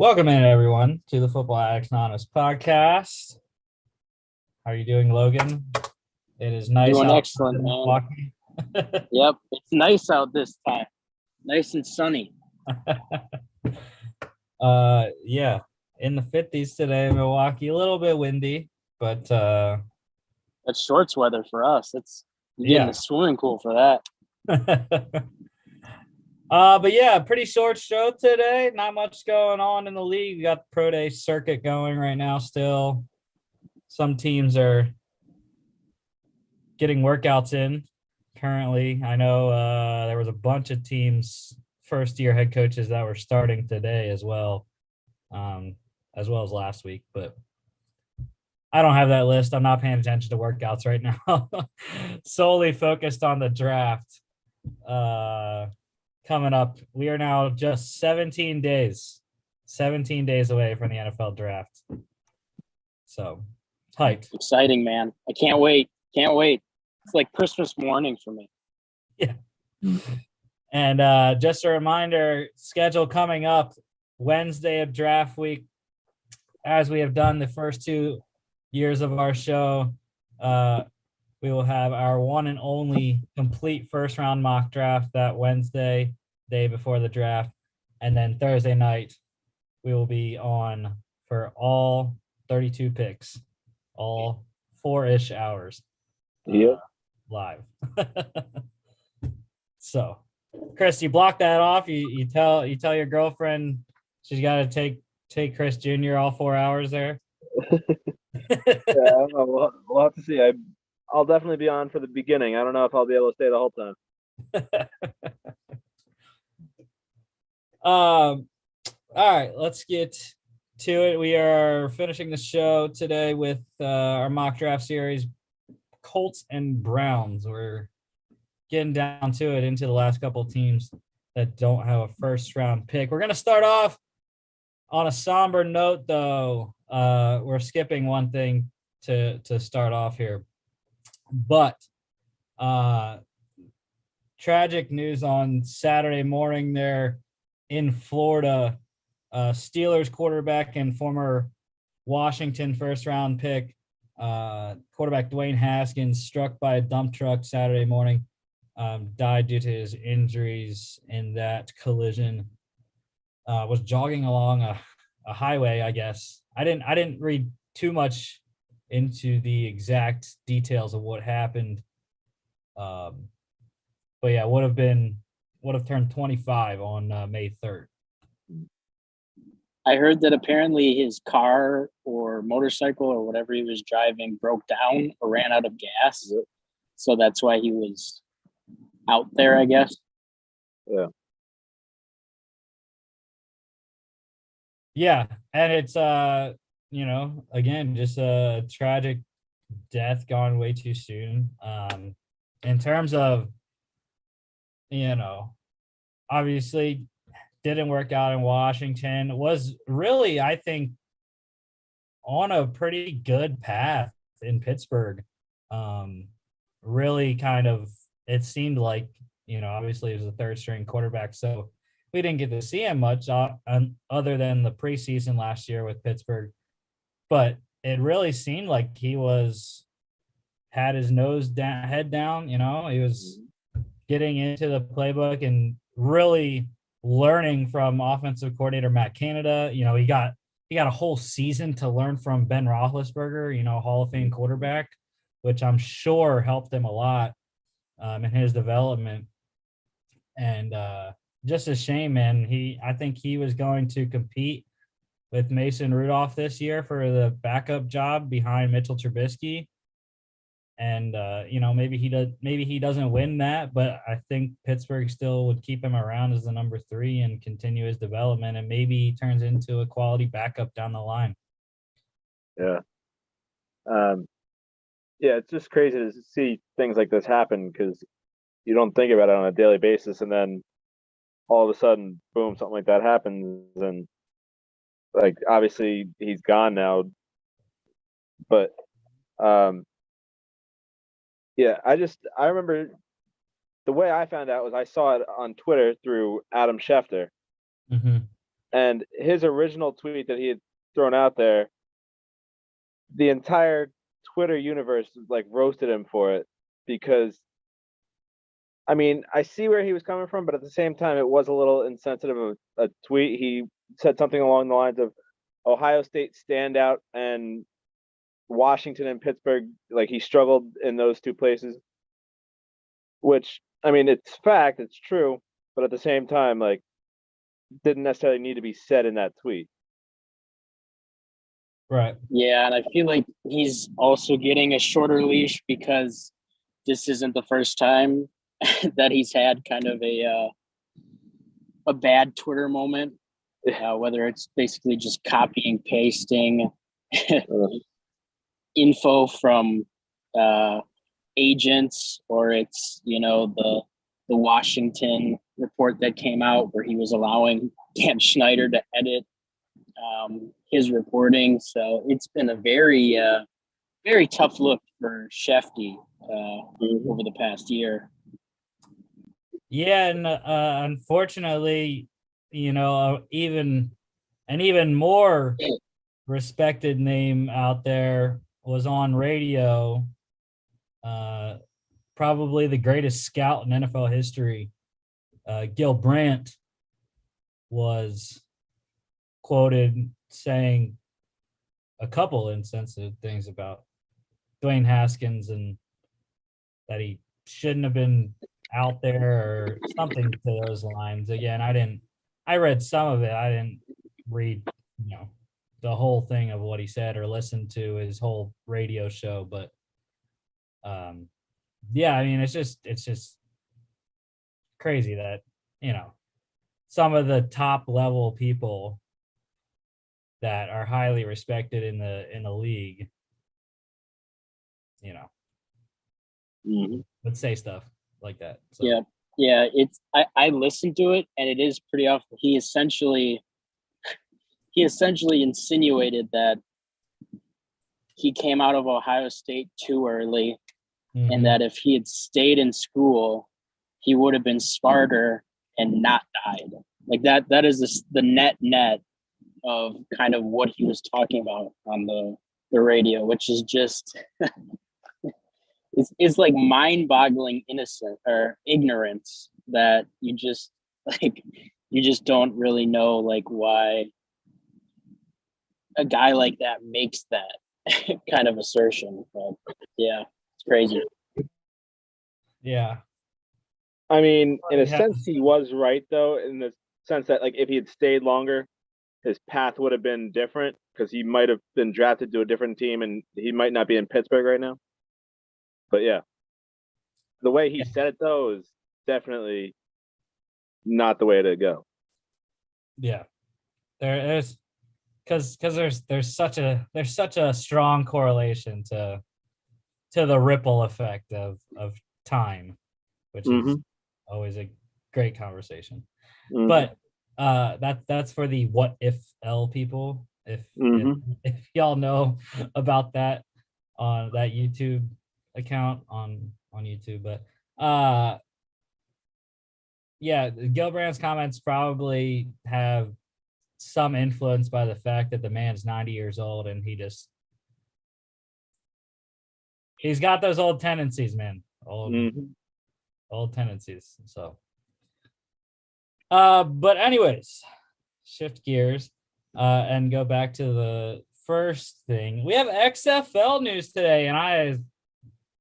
Welcome in, everyone, to the Football Addicts Anonymous podcast. How are you doing, Logan? It is nice Doing out excellent, in man. Milwaukee. Yep, it's nice out this time. Nice and sunny. Yeah, in the 50s today in Milwaukee. A little bit windy, but That's shorts weather for us. You get in yeah. the swimming pool for that. But yeah, pretty short show today. Not much going on in the league. We got the pro day circuit going right now still. Some teams are getting workouts in currently. I know there was a bunch of teams, first year head coaches that were starting today as well as last week. But I don't have that list. I'm not paying attention to workouts right now. Solely focused on the draft coming up. We are now just 17 days away from the NFL draft. So hyped. Exciting, man. I can't wait. Can't wait. It's like Christmas morning for me. Yeah. And just a reminder, schedule coming up Wednesday of draft week. As we have done the first 2 years of our show, we will have our one and only complete first round mock draft that Wednesday, day before the draft. And then Thursday night, we will be on for all 32 picks, all 4-ish hours. Yep. Live. So, Chris, you block that off. You tell your girlfriend she's got to take Chris Jr. all 4 hours there. Yeah, we'll have to see. I'll definitely be on for the beginning. I don't know if I'll be able to stay the whole time. All right, let's get to it. We are finishing the show today with our mock draft series, Colts and Browns. We're getting down to it, into the last couple of teams that don't have a first round pick. We're going to start off on a somber note, though. We're skipping one thing to start off here, but tragic news on Saturday morning there in Florida. Steelers quarterback and former Washington first round pick, quarterback Dwayne Haskins, struck by a dump truck Saturday morning. Died due to his injuries in that collision. Was jogging along a highway, I guess. I didn't read too much into the exact details of what happened. But yeah, would have turned 25 on May 3rd. I heard that apparently his car or motorcycle or whatever he was driving broke down or ran out of gas. So that's why he was out there, I guess. Yeah. Yeah, and it's again, just a tragic death gone way too soon. In terms of, obviously didn't work out in Washington, was really, I think, on a pretty good path in Pittsburgh. Really kind of, it seemed like, obviously it was a third string quarterback, so we didn't get to see him much other than the preseason last year with Pittsburgh. But it really seemed like he had his head down. He was getting into the playbook and really learning from offensive coordinator Matt Canada. He got a whole season to learn from Ben Roethlisberger, Hall of Fame quarterback, which I'm sure helped him a lot in his development. And just a shame, man. I think he was going to compete with Mason Rudolph this year for the backup job behind Mitchell Trubisky. And maybe he doesn't win that, but I think Pittsburgh still would keep him around as the number 3 and continue his development, and maybe he turns into a quality backup down the line. Yeah. Yeah, it's just crazy to see things like this happen because you don't think about it on a daily basis, and then all of a sudden, boom, something like that happens, and like obviously he's gone now. But yeah, I remember the way I found out was I saw it on Twitter through Adam Schefter. Mm-hmm. And his original tweet that he had thrown out there, the entire Twitter universe like roasted him for it because, I mean, I see where he was coming from, but at the same time, it was a little insensitive of a tweet. He said something along the lines of Ohio State standout and Washington and Pittsburgh, like he struggled in those two places, which, I mean, it's fact, it's true, but at the same time, like, didn't necessarily need to be said in that tweet. Right. Yeah, and I feel like he's also getting a shorter leash because this isn't the first time that he's had kind of a bad Twitter moment, whether it's basically just copying, pasting info from agents, or it's, you know, the Washington report that came out where he was allowing Dan Schneider to edit his reporting. So it's been a very very tough look for Shefty over the past year. Yeah, and unfortunately, you know, even more respected name out there was on radio. Probably the greatest scout in NFL history, Gil Brandt, was quoted saying a couple insensitive things about Dwayne Haskins and that he shouldn't have been out there or something to those lines. Again, I read some of it. I didn't read, you know, the whole thing of what he said or listen to his whole radio show, but yeah, I mean, it's just crazy that, you know, some of the top level people that are highly respected in the league, you know, would say stuff like that. So. Yeah. It's I listened to it, and it is pretty awful. He essentially insinuated that he came out of Ohio State too early, and that if he had stayed in school, he would have been smarter and not died. Like that is the net of kind of what he was talking about on the radio, which is just it's like mind-boggling innocent or ignorance that you just don't really know like why a guy like that makes that kind of assertion. But yeah, it's crazy. Yeah. I mean, in a sense, he was right, though, in the sense that, like, if he had stayed longer, his path would have been different because he might have been drafted to a different team and he might not be in Pittsburgh right now. But yeah, the way he said it, though, is definitely not the way to go. Yeah, there's because there's such a strong correlation to the ripple effect of time, which is always a great conversation. But that's for the what if L people. If y'all know about that on that YouTube account on YouTube, but yeah, Gil Brandt's comments probably have some influence by the fact that the man's 90 years old and he's got those old tendencies, man. Old tendencies. So but anyways, shift gears and go back to the first thing. We have XFL news today, and I am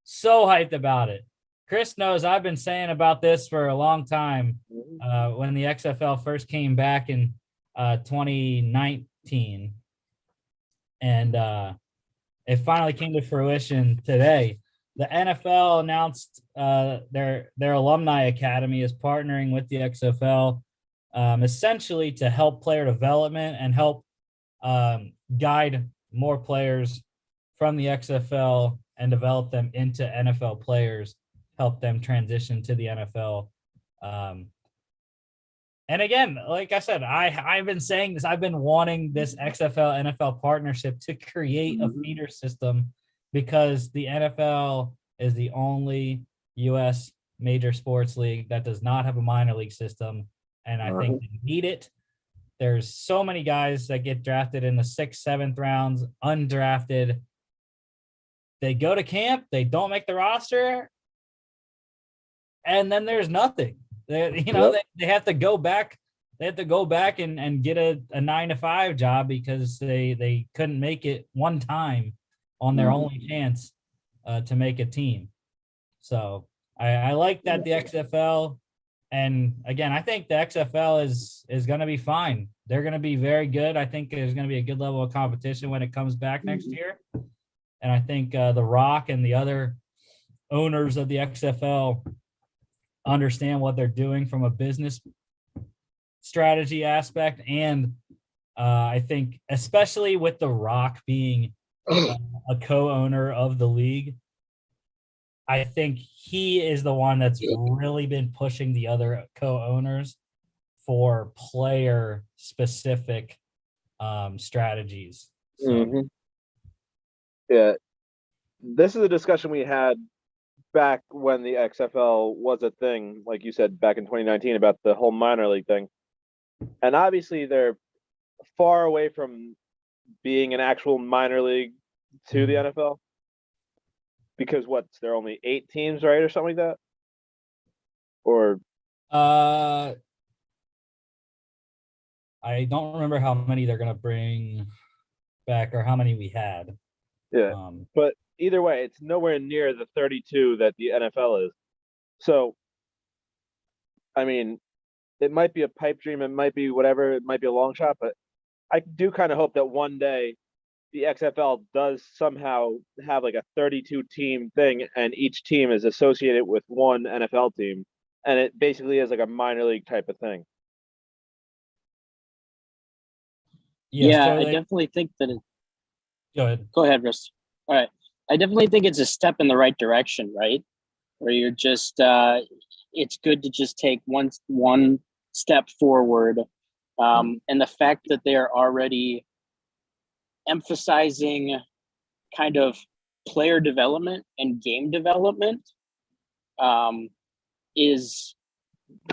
so hyped about it. Chris knows I've been saying about this for a long time. When the XFL first came back in 2019, and it finally came to fruition today. The NFL announced their alumni academy is partnering with the XFL, essentially to help player development and help guide more players from the XFL and develop them into NFL players, help them transition to the NFL. And again, like I said, I've been saying this. I've been wanting this XFL NFL partnership to create a feeder system because the NFL is the only U.S. major sports league that does not have a minor league system, and I think they need it. There's so many guys that get drafted in the 6th, 7th rounds, undrafted. They go to camp, they don't make the roster, and then there's nothing. They have to go back. They have to go back and get a 9-to-5 job because they couldn't make it one time on their only chance to make a team. So I like that the XFL, and again, I think the XFL is going to be fine. They're going to be very good. I think there's going to be a good level of competition when it comes back next year. And I think The Rock and the other owners of the XFL understand what they're doing from a business strategy aspect. And I think especially with The Rock being a co-owner of the league, I think he is the one that's really been pushing the other co-owners for player specific strategies. So. Yeah, this is a discussion we had back when the XFL was a thing, like you said, back in 2019 about the whole minor league thing. And obviously they're far away from being an actual minor league to the NFL. Because there are only 8 teams, right? Or something like that? Or I don't remember how many they're going to bring back or how many we had. Yeah, but either way, it's nowhere near the 32 that the NFL is. So, I mean, it might be a pipe dream, it might be whatever, it might be a long shot, but I do kind of hope that one day the XFL does somehow have like a 32 team thing, and each team is associated with one NFL team, and it basically is like a minor league type of thing. Yeah, I definitely think that Go ahead, Russ. All right. I definitely think it's a step in the right direction, right? Where you're just it's good to just take one step forward. And the fact that they're already emphasizing kind of player development and game development is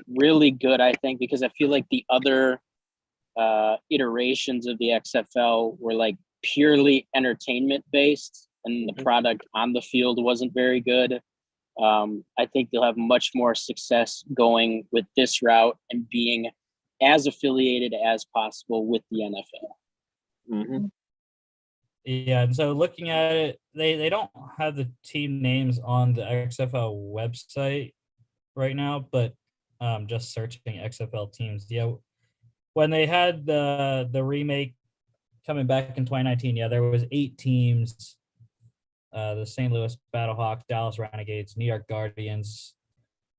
really good, I think, because I feel like the other iterations of the XFL were like purely entertainment based, and the product on the field wasn't very good. I think they'll have much more success going with this route and being as affiliated as possible with the NFL. Yeah, and so looking at it, they don't have the team names on the XFL website right now, but just searching XFL teams. Yeah, when they had the remake coming back in 2019, there was 8 teams. The St. Louis Battlehawks, Dallas Renegades, New York Guardians,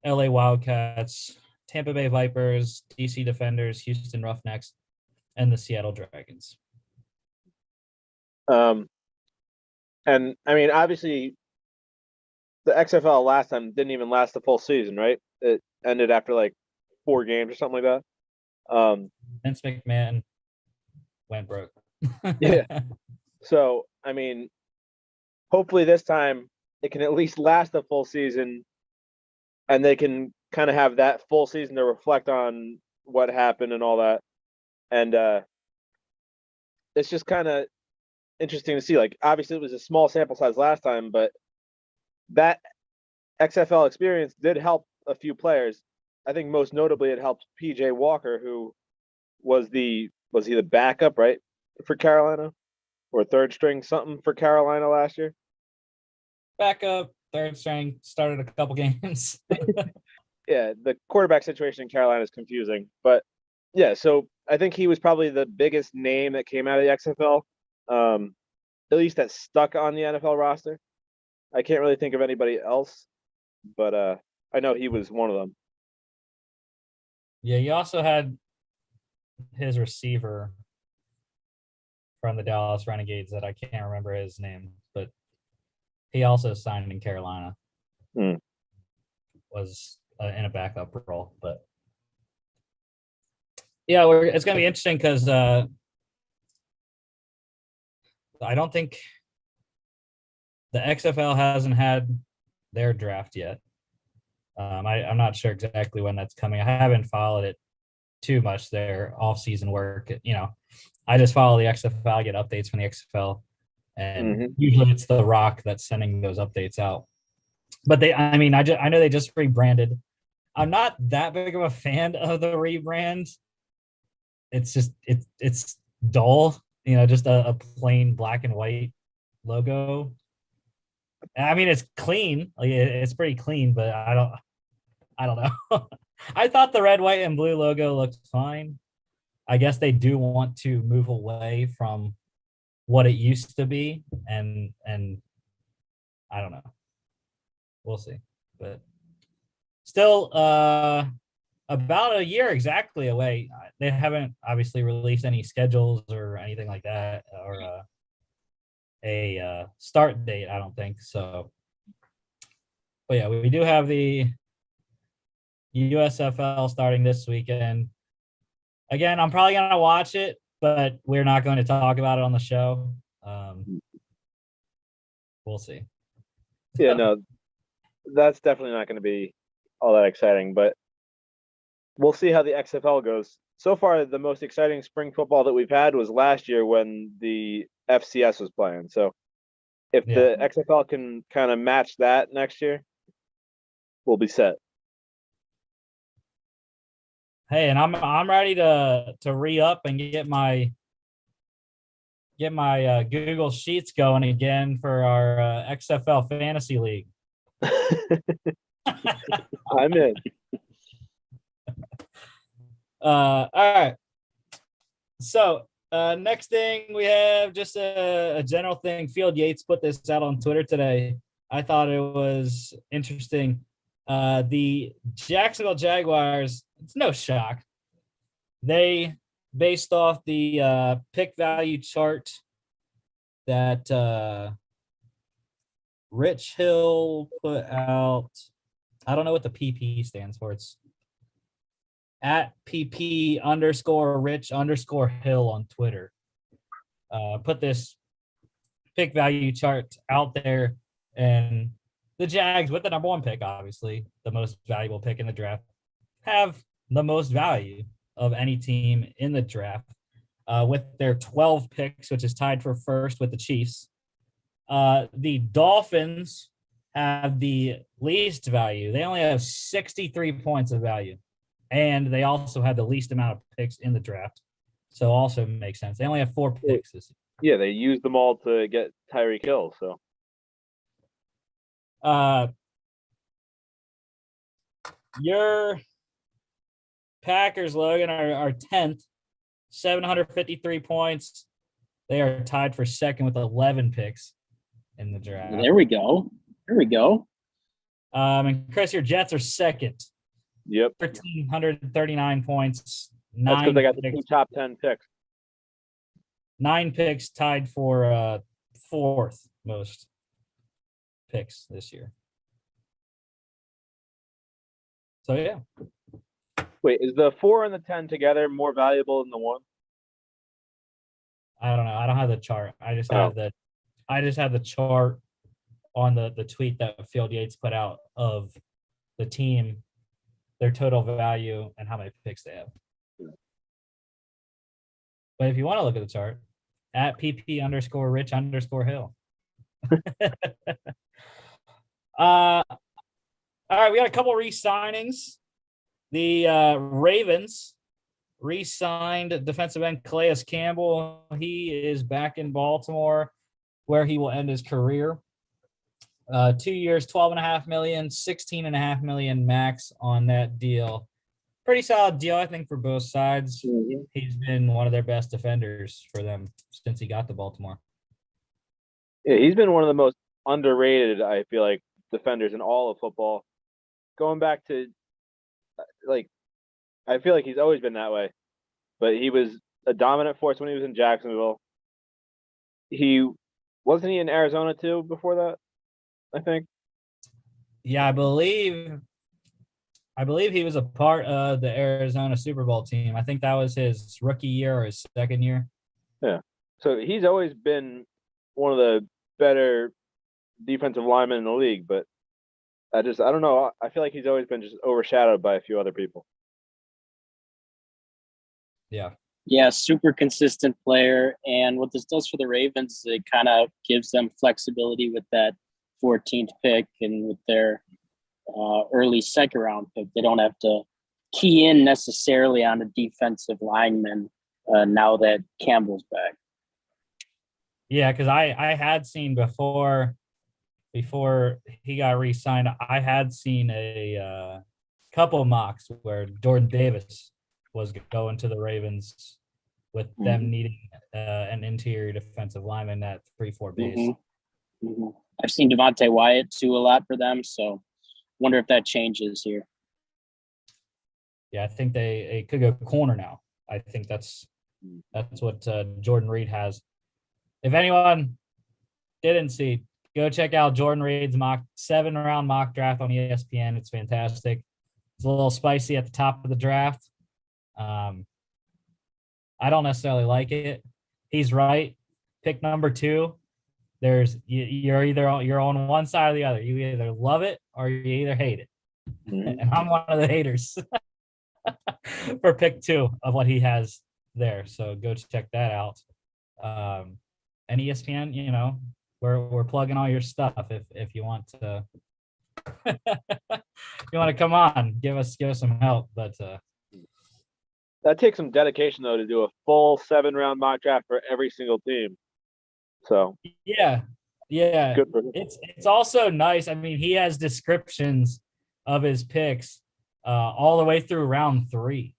LA Wildcats, Tampa Bay Vipers, DC Defenders, Houston Roughnecks, and the Seattle Dragons. And I mean, obviously, the XFL last time didn't even last the full season, right? It ended after like 4 games or something like that. Vince McMahon went broke. Yeah. So, I mean, hopefully this time it can at least last the full season, and they can kind of have that full season to reflect on what happened and all that. And it's just kind of interesting to see. Like, obviously it was a small sample size last time, but that XFL experience did help a few players. I think most notably it helped PJ Walker, who was he the backup, right, for Carolina, or third string something for Carolina last year? Backup, third string, started a couple games. Yeah, the quarterback situation in Carolina is confusing, but yeah, so I think he was probably the biggest name that came out of the XFL, at least that stuck on the NFL roster. I can't really think of anybody else, but I know he was one of them. Yeah, he also had his receiver from the Dallas Renegades that I can't remember his name, but he also signed in Carolina. Was in a backup role, but yeah, it's going to be interesting because I don't think the XFL hasn't had their draft yet. I'm not sure exactly when that's coming. I haven't followed it too much their off-season work. I just follow the XFL, I get updates from the XFL, and usually it's The Rock that's sending those updates out. But I know they just rebranded. I'm not that big of a fan of the rebrand. It's just it's dull, just a plain black and white logo. I mean, it's clean, like it's pretty clean, but I don't know. I thought the red, white, and blue logo looked fine. I guess they do want to move away from what it used to be, and I don't know. We'll see, but still, about a year exactly away. They haven't obviously released any schedules or anything like that, or a start date, I don't think so. But yeah, we do have the USFL starting this weekend. Again, I'm probably going to watch it, but we're not going to talk about it on the show. We'll see. Yeah, no, that's definitely not going to be all that exciting, but we'll see how the XFL goes. So far, the most exciting spring football that we've had was last year when the FCS was playing. So if the XFL can kind of match that next year, we'll be set. Hey, and I'm ready to re-up and get my Google Sheets going again for our XFL Fantasy League. I'm in. All right. So next thing we have just a general thing. Field Yates put this out on Twitter today. I thought it was interesting. The Jacksonville Jaguars, it's no shock. They, based off the pick value chart that Rich Hill put out, I don't know what the PP stands for. It's at PP_Rich_Hill on Twitter. Put this pick value chart out there, and the Jags, with the number one pick, obviously the most valuable pick in the draft, have the most value of any team in the draft, with their 12 picks, which is tied for first with the Chiefs. The Dolphins have the least value. They only have 63 points of value, and they also have the least amount of picks in the draft. So also makes sense. They only have 4 picks this year. Yeah, they used them all to get Tyreek Hill. So, your Packers, Logan, are 10th, 753 points. They are tied for second with 11 picks in the draft. There we go. And Chris, your Jets are second. Yep. 1,339 points. That's because they got the 2 top 10 picks. 9 picks, tied for fourth most picks this year. So, yeah. Wait, is the 4 and the 10 together more valuable than the 1? I don't know. I don't have the chart. I just have the chart on the tweet that Field Yates put out of the team, their total value, and how many picks they have. But if you want to look at the chart, at PP_Rich_Hill. All right, we got a couple re-signings. The Ravens re-signed defensive end Calais Campbell. He is back in Baltimore, where he will end his career. 2 years, $12.5 million, $16.5 million max on that deal. Pretty solid deal, I think, for both sides. Mm-hmm. He's been one of their best defenders for them since he got to Baltimore. Yeah, he's been one of the most underrated, I feel like, defenders in all of football. Going back to, I feel like he's always been that way. But he was a dominant force when he was in Jacksonville. Wasn't he in Arizona too before that, I think? Yeah, I believe he was a part of the Arizona Super Bowl team. I think that was his rookie year or his second year. Yeah. So he's always been one of the better defensive linemen in the league, but I don't know. I feel like he's always been just overshadowed by a few other people. Yeah. Yeah, super consistent player. And what this does for the Ravens, it kind of gives them flexibility with that 14th pick and with their early second round pick. They don't have to key in necessarily on a defensive lineman now that Campbell's back. Yeah, because I had seen before he got re-signed, I had seen a couple mocks where Jordan Davis was going to the Ravens with them needing an interior defensive lineman at 3-4 base. I've seen Devontae Wyatt too a lot for them, so wonder if that changes here. Yeah, I think they could go corner now. I think that's what Jordan Reed has. If anyone didn't see, go check out Jordan Reed's 7-round mock draft on ESPN. It's fantastic. It's a little spicy at the top of the draft. I don't necessarily like it. He's right. Pick number 2. You're on one side or the other. You either love it or you either hate it. And I'm one of the haters for pick 2 of what he has there. So go check that out. And ESPN, we're plugging all your stuff if you want to you want to come on, give us some help. But that takes some dedication though to do a full 7-round mock draft for every single team. So yeah. Good for him. It's also nice. I mean, he has descriptions of his picks all the way through round 3,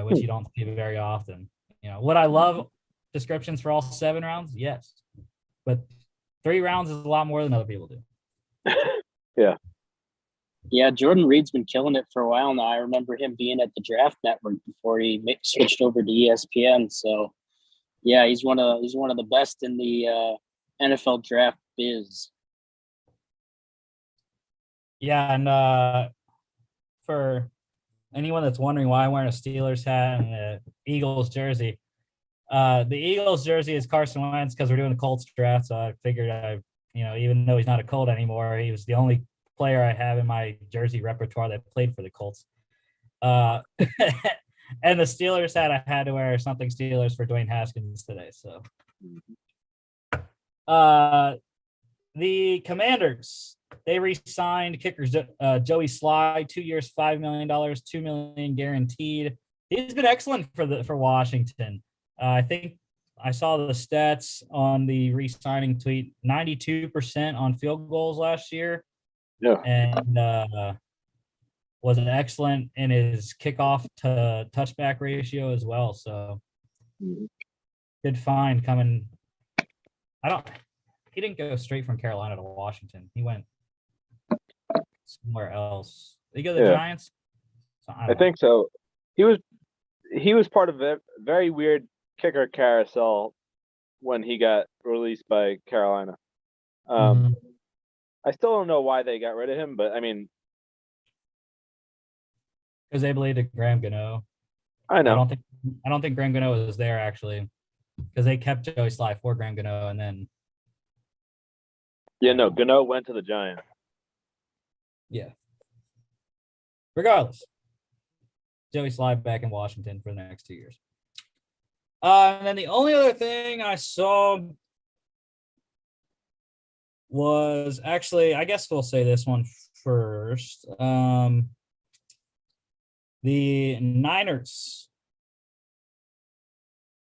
which you don't see very often. Would I love descriptions for all 7 rounds? Yes. But 3 rounds is a lot more than other people do. Yeah. Yeah, Jordan Reed's been killing it for a while now. I remember him being at the Draft Network before he switched over to ESPN. So, yeah, he's one of the best in the NFL draft biz. Yeah, and for anyone that's wondering why I'm wearing a Steelers hat and an Eagles jersey, the Eagles jersey is Carson Wentz because we're doing the Colts draft. So I figured even though he's not a Colt anymore, he was the only player I have in my jersey repertoire that played for the Colts. And the Steelers hat, I had to wear something Steelers for Dwayne Haskins today. So the Commanders, they re-signed kicker Joey Sly, 2 years, $5 million, $2 million guaranteed. He's been excellent for Washington. I think I saw the stats on the re-signing tweet, 92% on field goals last year. Yeah. And was an excellent in his kickoff to touchback ratio as well. So good find coming. He didn't go straight from Carolina to Washington. He went somewhere else. Did he go to the Giants? So I think so. He was part of a very weird kicker carousel when he got released by Carolina. I still don't know why they got rid of him, but I mean, because they believed in Graham Gano. I know. I don't think Graham Gano was there actually, because they kept Joey Sly for Graham Gano, and then. Yeah, no, Gano went to the Giants. Yeah. Regardless, Joey Sly back in Washington for the next 2 years. And then the only other thing I saw was actually, I guess we'll say this one first. The Niners,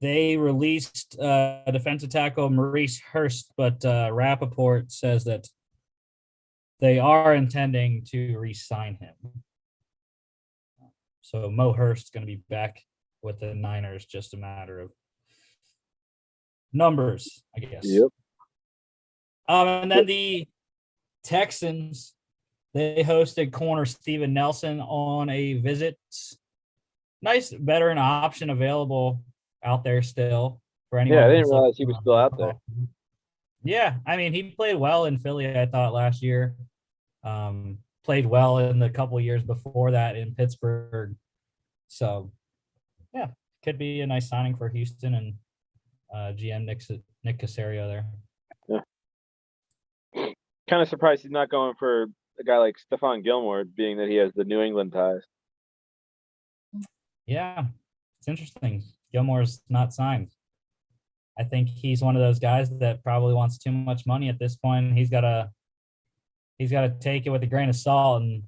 they released defensive tackle Maurice Hurst, but Rappaport says that they are intending to re-sign him. So Mo Hurst is going to be back with the Niners, just a matter of numbers, I guess. Yep. And then the Texans, they hosted corner Steven Nelson on a visit. Nice veteran option available out there still for anyone. Yeah, I didn't realize he was still out there. Yeah, I mean, he played well in Philly, I thought, last year. Played well in the couple of years before that in Pittsburgh. So, yeah, could be a nice signing for Houston and GM Nick Caserio there. Yeah. Kind of surprised he's not going for a guy like Stephon Gilmore, being that he has the New England ties. Yeah. it's interesting. Gilmore's not signed. I think he's one of those guys that probably wants too much money at this point. He's got to take it with a grain of salt and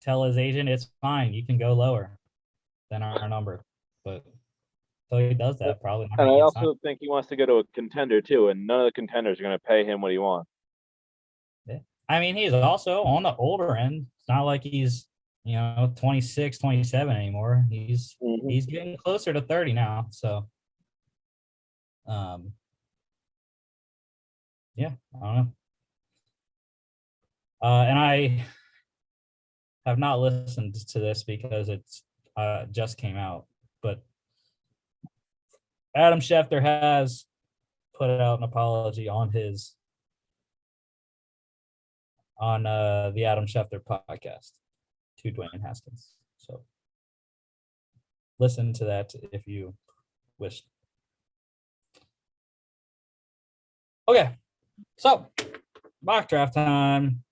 tell his agent it's fine. You can go lower than our number. But so he does that, probably. And I also think he wants to go to a contender too, and none of the contenders are going to pay him what he wants. Yeah. I mean, he's also on the older end. It's not like he's 26, 27 anymore. He's getting closer to 30 now. So, yeah, I don't know. And I have not listened to this because it's just came out, but Adam Schefter has put out an apology on the Adam Schefter podcast to Dwayne Haskins. So listen to that if you wish. Okay, so mock draft time.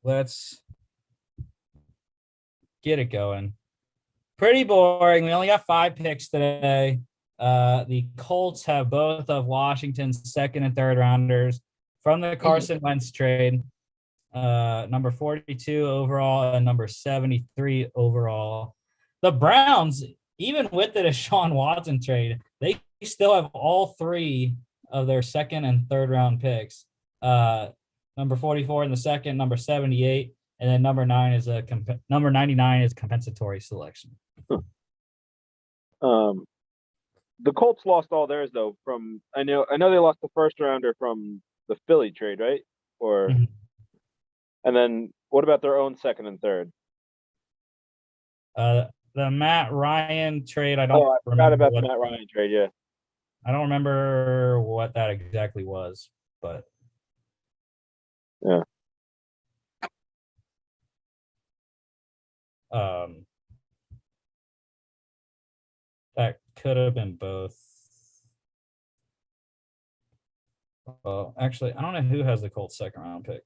Let's get it going. Pretty boring. We only got 5 picks today. The Colts have both of Washington's second and third rounders from the Carson Wentz trade. Number 42 overall and number 73 overall. The Browns, even with the Deshaun Watson trade, they still have all 3 of their second and third round picks. Number 44 in the second, number 78, and then number 99 is compensatory selection. The Colts lost all theirs though. From I know they lost the first rounder from the Philly trade, right? Or and then what about their own second and third? The Matt Ryan trade. I forgot about the Matt Ryan trade. Yeah, I don't remember what that exactly was, but yeah. That could have been both. Well, actually, I don't know who has the Colts second round pick.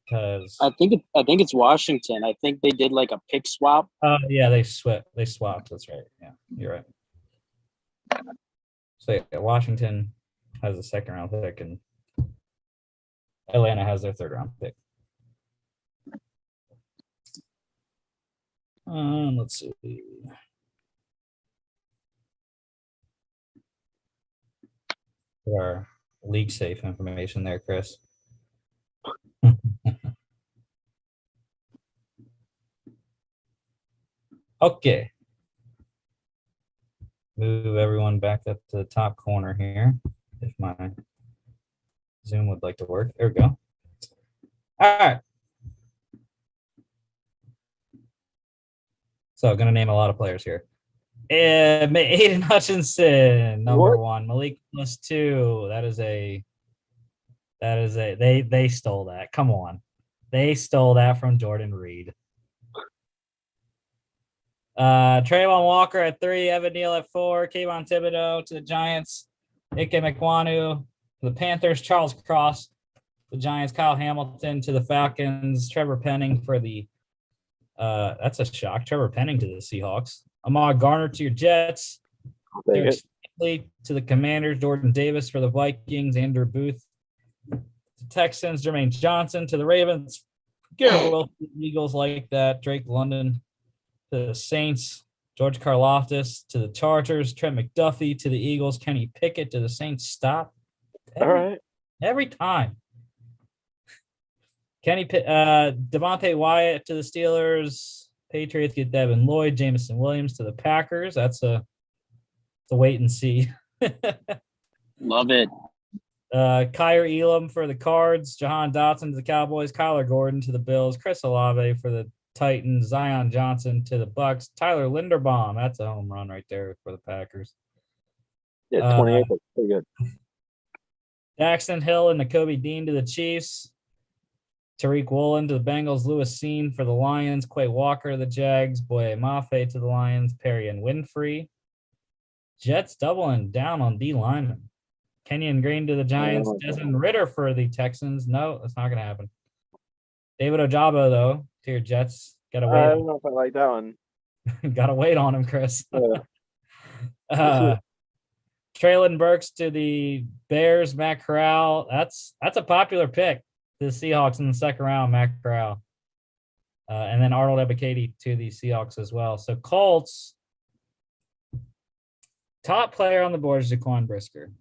Because I think it's Washington. I think they did like a pick swap. Yeah, they swapped. That's right. Yeah, you're right. So yeah, Washington has the second round pick, and Atlanta has their third round pick. Let's see. Our league safe information there, Chris. Okay. Move everyone back up to the top corner here. If my Zoom would like to work. There we go. All right. So I'm going to name a lot of players here. Aiden Hutchinson, number 1. Malik +2. They stole that. Come on. They stole that from Jordan Reed. Trayvon Walker at 3, Evan Neal at 4, Kayvon Thibodeau to the Giants, Ike Mekwanu to the Panthers, Charles Cross, the Giants, Kyle Hamilton to the Falcons, Trevor Penning for the that's a shock. Trevor Penning to the Seahawks. Ahmad Garner to your Jets. Derek Stingley to the Commanders. Jordan Davis for the Vikings. Andrew Booth to the Texans. Jermaine Johnson to the Ravens. Garrett Wilson to the Eagles like that. Drake London to the Saints. George Karlaftis to the Chargers. Trent McDuffie to the Eagles. Kenny Pickett to the Saints. Stop. Every time. Devontae Wyatt to the Steelers. Patriots get Devin Lloyd. Jameson Williams to the Packers. That's a wait and see. Love it. Kyrie Elam for the Cards. Jahan Dotson to the Cowboys. Kyler Gordon to the Bills. Chris Olave for the Titans. Zion Johnson to the Bucks. Tyler Linderbaum. That's a home run right there for the Packers. Yeah, 28. That's pretty good. Daxton Hill and Nakobe Dean to the Chiefs. Tariq Woolen to the Bengals. Lewis Seen for the Lions. Quay Walker to the Jags. Boye Mafe to the Lions. Perry and Winfrey. Jets doubling down on D linemen. Kenyon Green to the Giants. Desmond Ritter for the Texans. No, that's not going to happen. David Ojabo, though, to your Jets. Gotta I wait. don't know if I like that one. Gotta wait on him, Chris. Yeah. Traylon Burks to the Bears, Matt Corral. That's a popular pick. The Seahawks in the second round, Matt Corral. And then Arnold Ebiketie to the Seahawks as well. So Colts, top player on the board is Jaquan Brisker.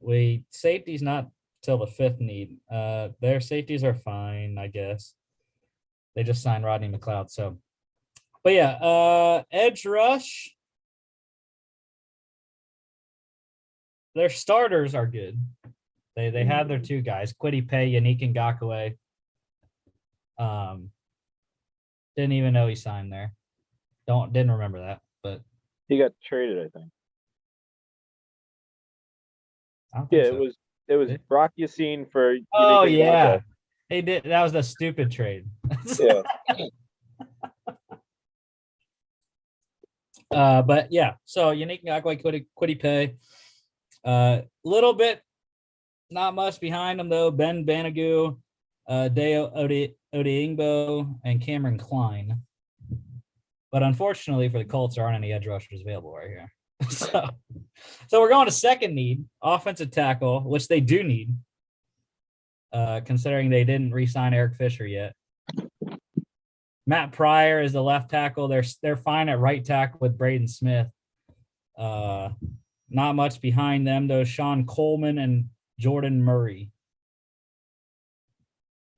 Safety's not till the 5th need. Their safeties are fine, I guess. They just signed Rodney McLeod. So, but yeah, edge rush. Their starters are good. They have their 2 guys, Kwity Paye, Yannick Ngakoue. Didn't even know he signed there. Didn't remember that, but He got traded, I think. I don't think so. It was Brock Yassin for. Oh Yannick yeah, Ngakoue. they did. That was the stupid trade. Yeah. But yeah, so Yannick Ngakoue, Kwity Paye. Little bit, not much behind him though. Ben Banagoo, Deo Odiingbo, and Cameron Klein. But unfortunately for the Colts, there aren't any edge rushers available right here. So we're going to second need, offensive tackle, which they do need, considering they didn't re-sign Eric Fisher yet. Matt Pryor is the left tackle. They're fine at right tackle with Braden Smith. Not much behind them though. Sean Coleman and Jordan Murray.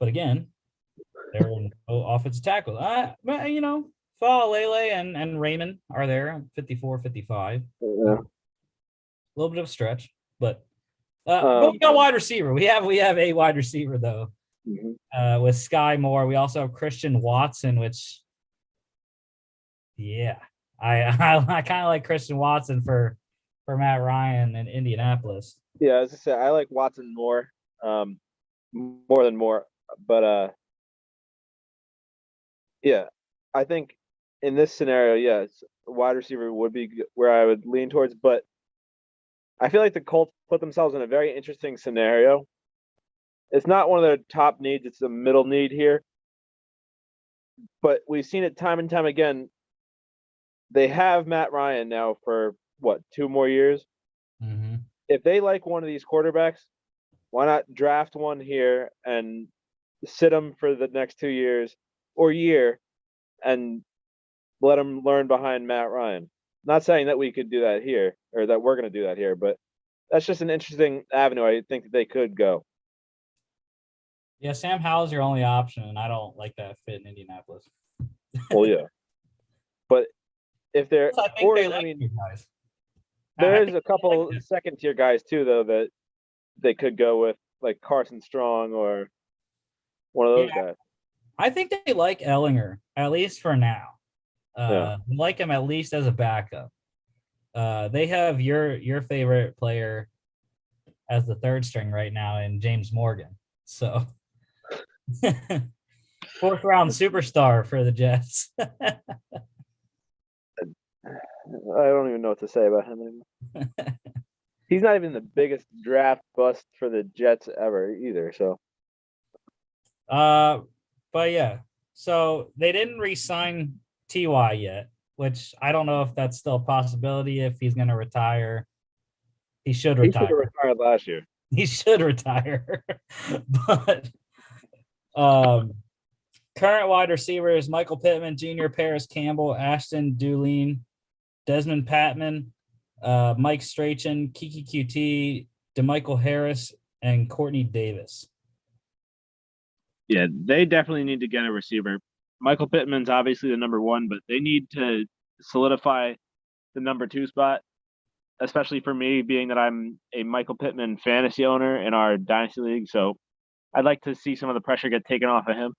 But again, they're an offensive tackle. But you know, Lele and Raymond are there, 54, 55. Yeah. A little bit of a stretch, but we got a wide receiver. We have a wide receiver though. Mm-hmm. With Sky Moore. We also have Christian Watson, which I kind of like Christian Watson for Matt Ryan in Indianapolis. Yeah, as I said, I like Watson more than Moore, but yeah, I think in this scenario, yes, wide receiver would be where I would lean towards, but I feel like the Colts put themselves in a very interesting scenario. It's not one of their top needs; it's a middle need here. But we've seen it time and time again. They have Matt Ryan now for what, 2 more years? Mm-hmm. If they like one of these quarterbacks, why not draft one here and sit them for the next 2 years or year and let them learn behind Matt Ryan? Not saying that we could do that here or that we're going to do that here, but that's just an interesting avenue I think that they could go. Yeah, Sam Howell's your only option, and I don't like that fit in Indianapolis. Well, yeah. But if they're, I think they like you guys. There is a couple second-tier guys too, though, that they could go with, like Carson Strong or one of those guys. I think they like Ellinger, at least for now. Yeah. Like him at least as a backup. They have your favorite player as the 3rd string right now in James Morgan. So 4th round superstar for the Jets. I don't even know what to say about him anymore. He's not even the biggest draft bust for the Jets ever either. So, but yeah, so they didn't re-sign Ty yet, which I don't know if that's still a possibility. If he's going to retire, he should retire. He should have retired last year. He should retire, but current wide receivers: Michael Pittman Jr., Paris Campbell, Ashton Dulin, Desmond Patman, Mike Strachan, Kiki QT, DeMichael Harris, and Courtney Davis. Yeah, they definitely need to get a receiver. Michael Pittman's obviously the number 1, but they need to solidify the number 2 spot, especially for me, being that I'm a Michael Pittman fantasy owner in our Dynasty League. So I'd like to see some of the pressure get taken off of him.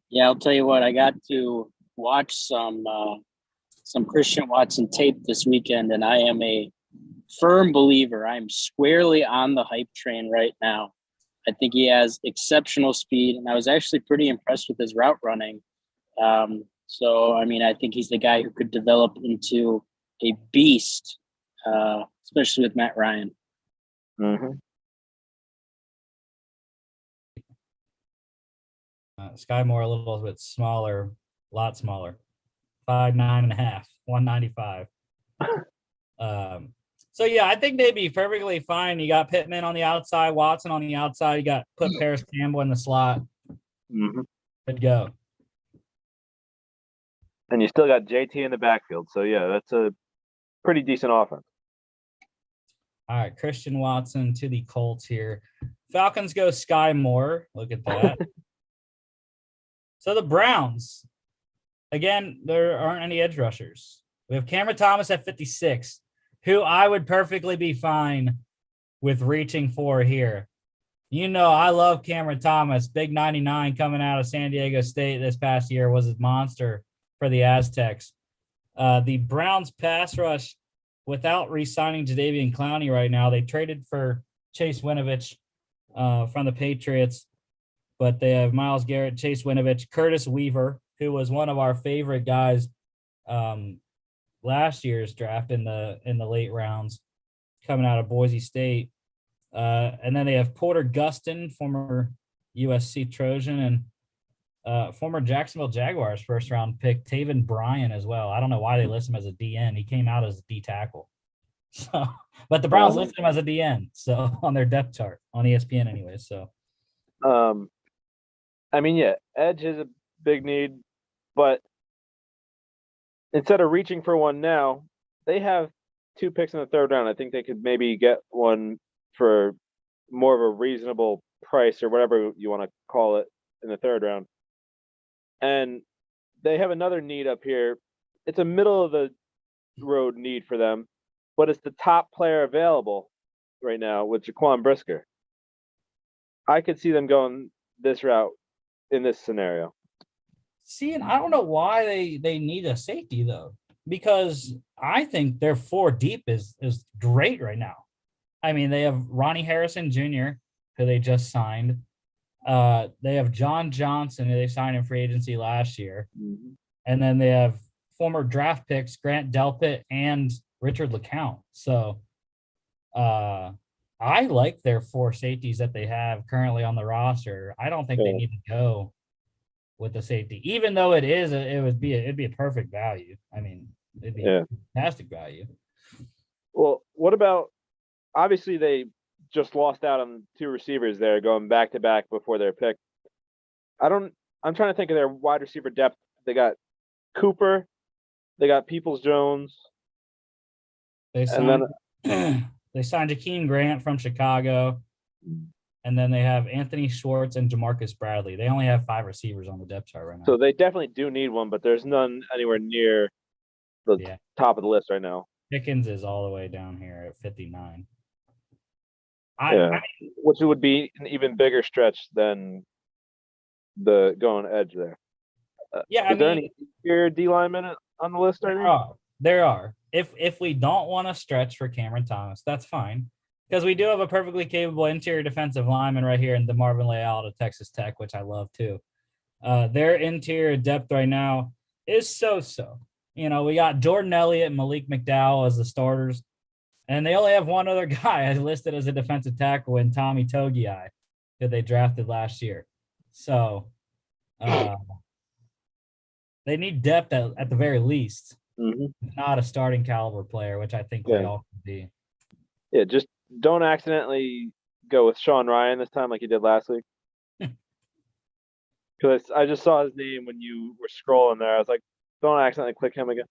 Yeah, I'll tell you what, I got to watch some Christian Watson tape this weekend, and I am a firm believer. I'm squarely on the hype train right now. I think he has exceptional speed, and I was actually pretty impressed with his route running. So, I mean, I think he's the guy who could develop into a beast, especially with Matt Ryan. Mm-hmm. Sky Moore a little bit smaller, a lot smaller, 5'9.5", 195. So yeah, I think they'd be perfectly fine. You got Pittman on the outside, Watson on the outside. You got put Paris Campbell in the slot. Mm-hmm. Good go. And you still got JT in the backfield. So yeah, that's a pretty decent offense. All right, Christian Watson to the Colts here. Falcons go Sky Moore. Look at that. So the Browns, again, there aren't any edge rushers. We have Cameron Thomas at 56, who I would perfectly be fine with reaching for here. You know, I love Cameron Thomas. Big 99 coming out of San Diego State this past year was a monster for the Aztecs. The Browns pass rush, without re-signing Jadeveon Clowney right now, they traded for Chase Winovich from the Patriots, but they have Myles Garrett, Chase Winovich, Curtis Weaver, who was one of our favorite guys last year's draft in the late rounds, coming out of Boise State. And then they have Porter Gustin, former USC Trojan, and former Jacksonville Jaguars first-round pick Taven Bryan as well. I don't know why they list him as a DN. He came out as a D tackle. So, but the Browns listed him as a DN, so on their depth chart on ESPN anyway. So, I mean, yeah, edge is a big need, but instead of reaching for one now, they have 2 picks in the 3rd round. I think they could maybe get one for more of a reasonable price or whatever you want to call it in the 3rd round. And they have another need up here. It's a middle of the road need for them, but it's the top player available right now with Jaquan Brisker. I could see them going this route in this scenario. see, and I don't know why they need a safety though, because I think their 4 deep is great right now. I mean, they have Ronnie Harrison Jr., who they just signed. They have John Johnson, who they signed in free agency last year. Mm-hmm. And then they have former draft picks, Grant Delpit and Richard LeCount. So I like their 4 safeties that they have currently on the roster. I don't think they need to go with the safety, even though it'd be a perfect value. I mean, it'd be a fantastic value. Well, what about, obviously they just lost out on 2 receivers there going back to back before their pick. I'm trying to think of their wide receiver depth. They got Cooper, they got Peoples-Jones. They signed Jakeem Grant from Chicago, and then they have Anthony Schwartz and Jamarcus Bradley. They only have 5 receivers on the depth chart right now. So they definitely do need one, but there's none anywhere near the top of the list right now. Pickens is all the way down here at 59. Which would be an even bigger stretch than the going edge there. Is there any interior D linemen on the list right now? There are. If we don't want to stretch for Cameron Thomas, that's fine, because we do have a perfectly capable interior defensive lineman right here in DeMarvin Leal of Texas Tech, which I love too. Their interior depth right now is so-so. You know, we got Jordan Elliott and Malik McDowell as the starters, and they only have one other guy listed as a defensive tackle in Tommy Togiai that they drafted last year. So they need depth at the very least. Mm-hmm. Not a starting caliber player, which I think they all could be. Yeah, just don't accidentally go with Sean Ryan this time like you did last week. Because I just saw his name when you were scrolling there. I was like, don't accidentally click him again.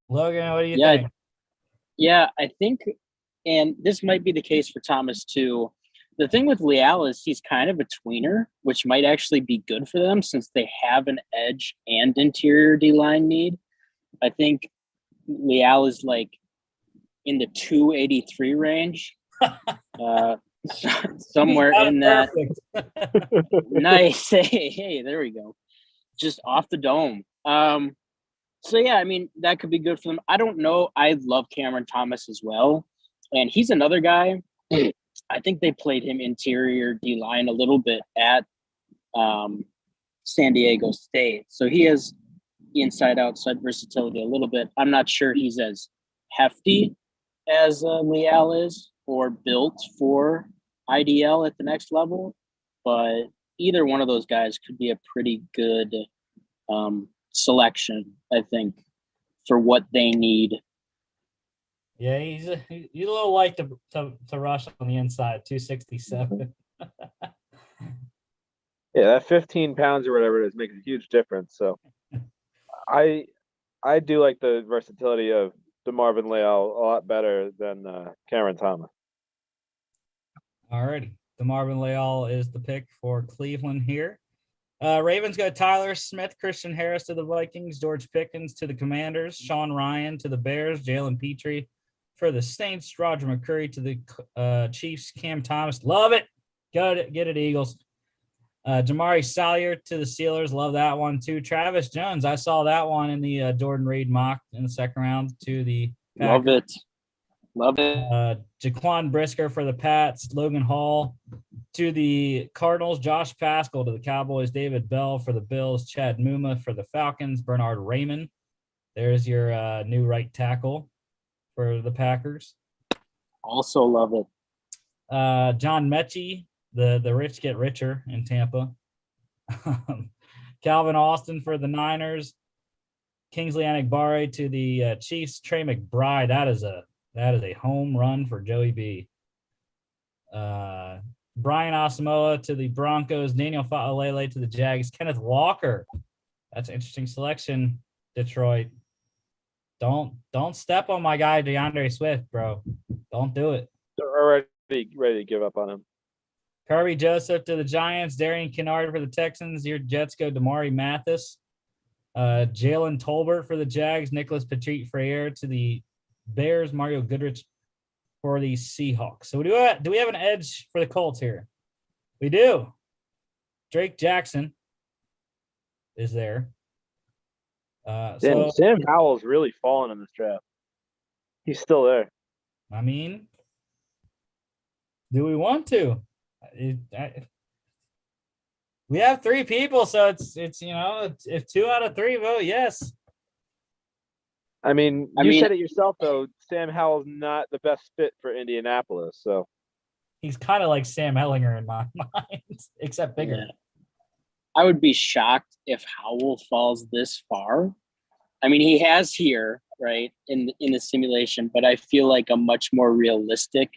Logan, what do you think? Yeah, I think, and this might be the case for Thomas too. The thing with Leal is he's kind of a tweener, which might actually be good for them since they have an edge and interior D-line need. I think Leal is like in the 283 range, somewhere in that. Nice. Hey, there we go. Just off the dome. So, yeah, I mean, that could be good for them. I don't know. I love Cameron Thomas as well. And he's another guy. I think they played him interior D-line a little bit at San Diego State. So he has inside-outside versatility a little bit. I'm not sure he's as hefty as Leal is or built for IDL at the next level, but either one of those guys could be a pretty good selection, I think, for what they need. Yeah, he's a little light to rush on the inside, 267. Yeah, that 15 pounds or whatever it is makes a huge difference. So I do like the versatility of DeMarvin Leal a lot better than Cameron Thomas. Alrighty. DeMarvin Leal is the pick for Cleveland here. Ravens go Tyler Smith, Christian Harris to the Vikings, George Pickens to the Commanders, Sean Ryan to the Bears, Jalen Petrie for the Saints, Roger McCurry to the Chiefs, Cam Thomas. Love it. Get it, Eagles. Jamari Salyer to the Steelers. Love that one too. Travis Jones. I saw that one in the Jordan Reed mock in the second round to the Packers. Love it. Jaquan Brisker for the Pats. Logan Hall to the Cardinals. Josh Pascal to the Cowboys. David Bell for the Bills. Chad Muma for the Falcons. Bernard Raymond. There's your new right tackle for the Packers. Also love it. John Mechie. The rich get richer in Tampa. Calvin Austin for the Niners. Kingsley Enagbare to the Chiefs. Trey McBride. That is a home run for Joey B. Brian Asamoah to the Broncos. Daniel Fa'alele to the Jags. Kenneth Walker. That's an interesting selection, Detroit. Don't step on my guy DeAndre Swift, bro. Don't do it. They're already ready to give up on him. Kirby Joseph to the Giants. Darian Kinnard for the Texans. Your Jets go Damari Mathis. Jalen Tolbert for the Jags. Nicholas Petit-Frere to the Bears. Mario Goodrich for the Seahawks. So do we have an edge for the Colts here? We do. Drake Jackson is there. Sam Howell's really fallen in this draft. He's still there. I mean, do we want to? We have three people, so it's if 2 out of 3 vote yes. I mean, you said it yourself though. Sam Howell's not the best fit for Indianapolis, so he's kind of like Sam Ellinger in my mind, except bigger. Yeah. I would be shocked if Howell falls this far. I mean, he has here, right, in the simulation, but I feel like a much more realistic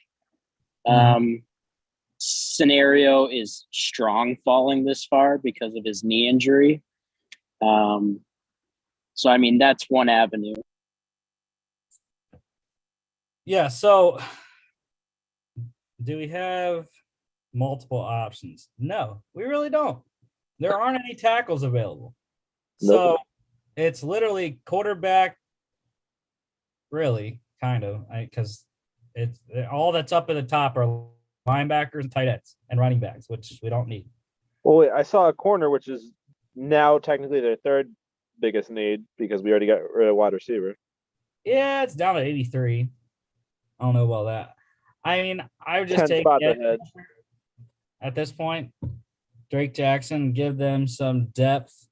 scenario is Strong falling this far because of his knee injury. So, I mean, that's one avenue. Yeah, so do we have multiple options? No, we really don't. There aren't any tackles available. So it's literally quarterback, really, kind of, because it's all that's up at the top are linebackers and tight ends and running backs, which we don't need. Well, wait, I saw a corner, which is now technically their third biggest need because we already got rid of wide receiver. Yeah, it's down to 83. I don't know about that. I mean, I would just take it at this point. Drake Jackson, give them some depth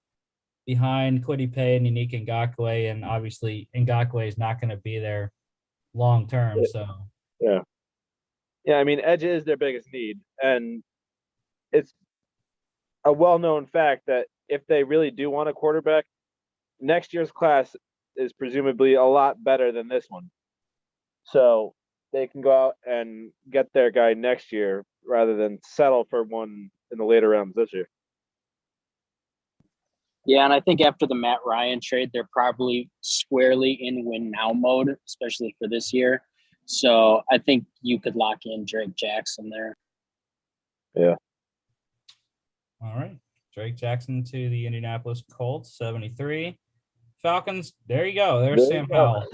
behind Kwity Paye and Unique Ngakoue, and obviously Ngakoue is not going to be there long term. So yeah, I mean, edge is their biggest need, and it's a well-known fact that if they really do want a quarterback, next year's class is presumably a lot better than this one. So they can go out and get their guy next year rather than settle for one in the later rounds this year. Yeah, and I think after the Matt Ryan trade, they're probably squarely in win now mode, especially for this year. So I think you could lock in Drake Jackson there. Yeah. All right. Drake Jackson to the Indianapolis Colts, 73. Falcons, there you go. There's Sam Howell.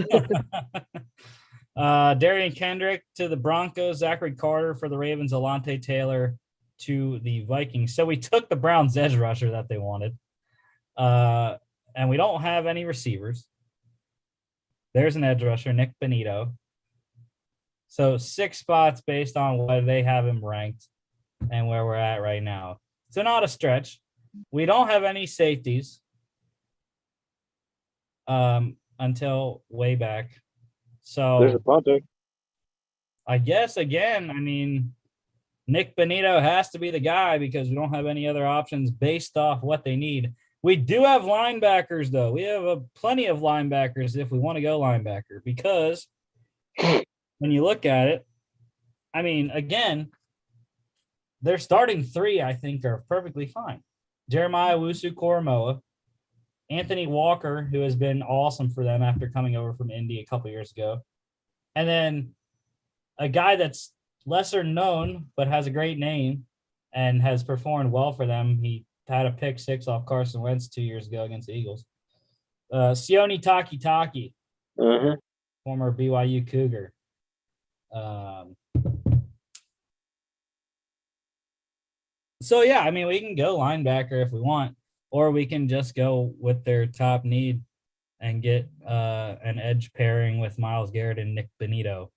Darian Kendrick to the Broncos, Zachary Carter for the Ravens, Alante Taylor to the Vikings. So we took the Browns edge rusher that they wanted. And we don't have any receivers. There's an edge rusher, Nick Benito. So 6 spots based on where they have him ranked and where we're at right now. So not a stretch. We don't have any safeties until way back. So there's a punter. I guess, again, I mean, Nick Bonito has to be the guy because we don't have any other options based off what they need. We do have linebackers, though. We have plenty of linebackers if we want to go linebacker because when you look at it, I mean, again, their starting three, I think, are perfectly fine. Jeremiah Owusu-Koramoah, Anthony Walker, who has been awesome for them after coming over from Indy a couple years ago, and then a guy that's lesser known but has a great name and has performed well for them. He had a pick six off Carson Wentz 2 years ago against the Eagles. Sione Takitaki, former BYU Cougar. So, yeah, I mean, we can go linebacker if we want, or we can just go with their top need and get an edge pairing with Myles Garrett and Nick Bonito,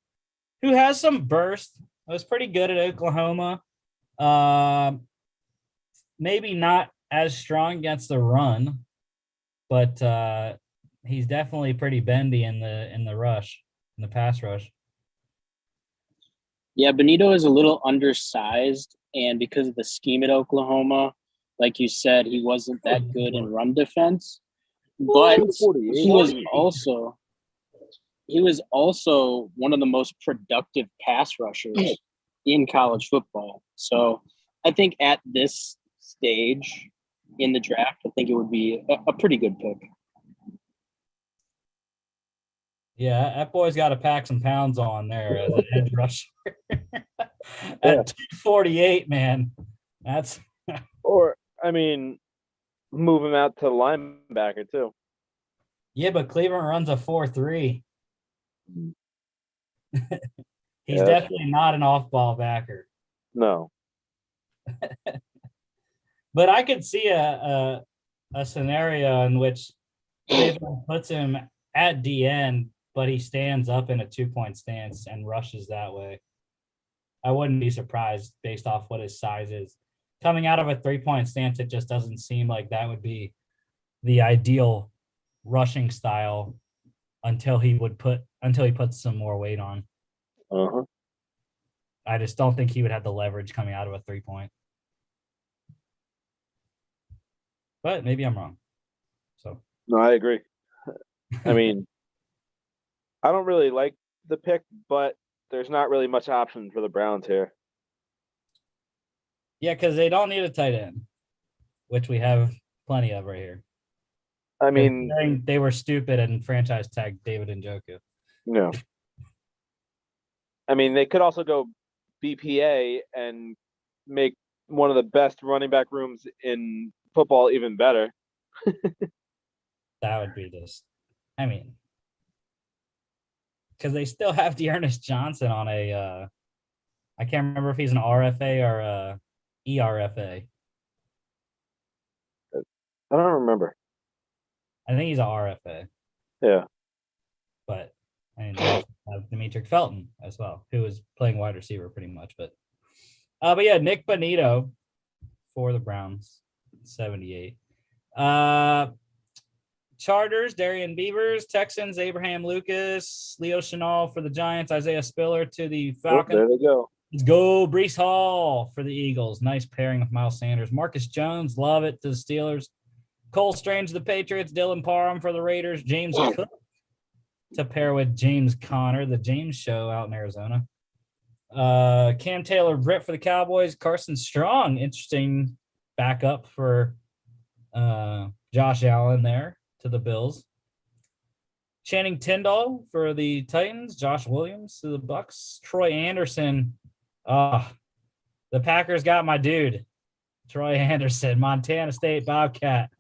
who has some burst. Was pretty good at Oklahoma. Maybe not as strong against the run, but he's definitely pretty bendy in the rush, in the pass rush. Yeah, Bonito is a little undersized, and because of the scheme at Oklahoma, like you said, he wasn't that good in run defense. But he was also one of the most productive pass rushers in college football. So I think at this stage in the draft, I think it would be a pretty good pick. Yeah, that boy's got to pack some pounds on there as an edge rusher. At 248, man. That's or I mean, move him out to linebacker too. Yeah, but Cleveland runs a 4-3. He's definitely not an off-ball backer. No. But I could see a scenario in which Cleveland puts him at the end, but he stands up in a 2-point stance and rushes that way. I wouldn't be surprised based off what his size is. Coming out of a 3-point stance, it just doesn't seem like that would be the ideal rushing style until he puts some more weight on. I just don't think he would have the leverage coming out of a 3-point. But maybe I'm wrong. So no, I agree. I mean, I don't really like the pick, but there's not really much option for the Browns here. Yeah, because they don't need a tight end, which we have plenty of right here. I mean, they were stupid and franchise tagged David Njoku. No. I mean, they could also go BPA and make one of the best running back rooms in football even better. That would be just, I mean, because they still have Dearness Johnson on a, I can't remember if he's an RFA or a ERFA. I don't remember. I think he's an RFA. Yeah. But I mean, they also have Demetric Felton as well, who is playing wide receiver pretty much. But yeah, Nick Bonito for the Browns, 78. Chargers, Darian Beavers. Texans, Abraham Lucas. Leo Chenal for the Giants. Isaiah Spiller to the Falcons. There they go. Let's go. Breece Hall for the Eagles. Nice pairing with Miles Sanders. Marcus Jones, love it, to the Steelers. Cole Strange to the Patriots. Dylan Parham for the Raiders. James Cook to pair with James Conner, the James Show out in Arizona. Cam Taylor-Britt for the Cowboys. Carson Strong, interesting backup for Josh Allen there to the Bills. Channing Tindall for the Titans. Josh Williams to the Bucks. Troy Anderson. The Packers got my dude, Troy Anderson, Montana State Bobcat.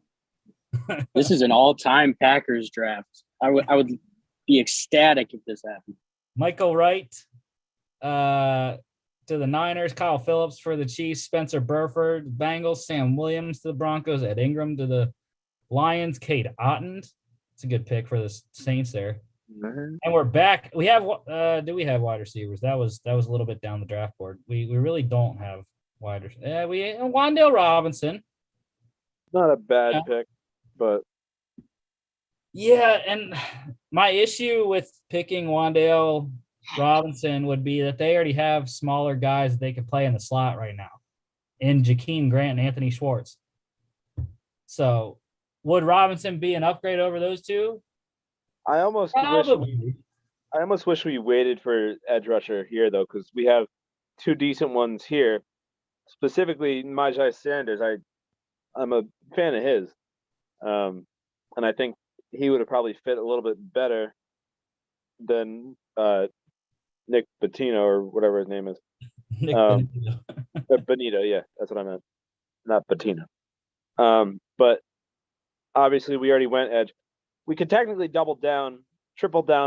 This is an all-time Packers draft. I would be ecstatic if this happened. Michael Wright to the Niners. Kyle Phillips for the Chiefs. Spencer Burford, Bengals. Sam Williams to the Broncos. Ed Ingram to the Lions. Cade Otton. It's a good pick for the Saints there. Mm-hmm. And we're back. We have do we have wide receivers? That was a little bit down the draft board. We really don't have wide receivers. We Wan'Dale Robinson. Not a bad pick, but yeah, and my issue with picking Wan'Dale Robinson would be that they already have smaller guys that they can play in the slot right now, in Jakeem Grant and Anthony Schwartz. So, would Robinson be an upgrade over those two? I almost wish we waited for edge rusher here though, because we have two decent ones here. Specifically, Majai Sanders. I'm a fan of his, and I think he would have probably fit a little bit better than Nick Bettino or whatever his name is. Nick Benito. Benito, yeah, that's what I meant, not Bettino. But obviously, we already went edge. We could technically triple down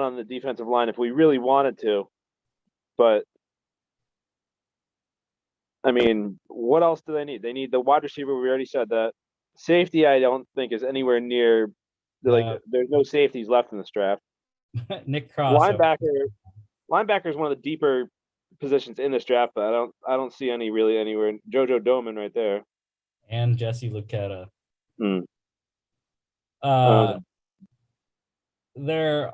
on the defensive line if we really wanted to, but I mean, what else do they need? They need the wide receiver. We already said that. Safety, I don't think is anywhere near. There's no safeties left in this draft. Nick Cross. Linebacker is one of the deeper positions in this draft, but I don't see any really anywhere. JoJo Doman right there, and Jesse Luketa. There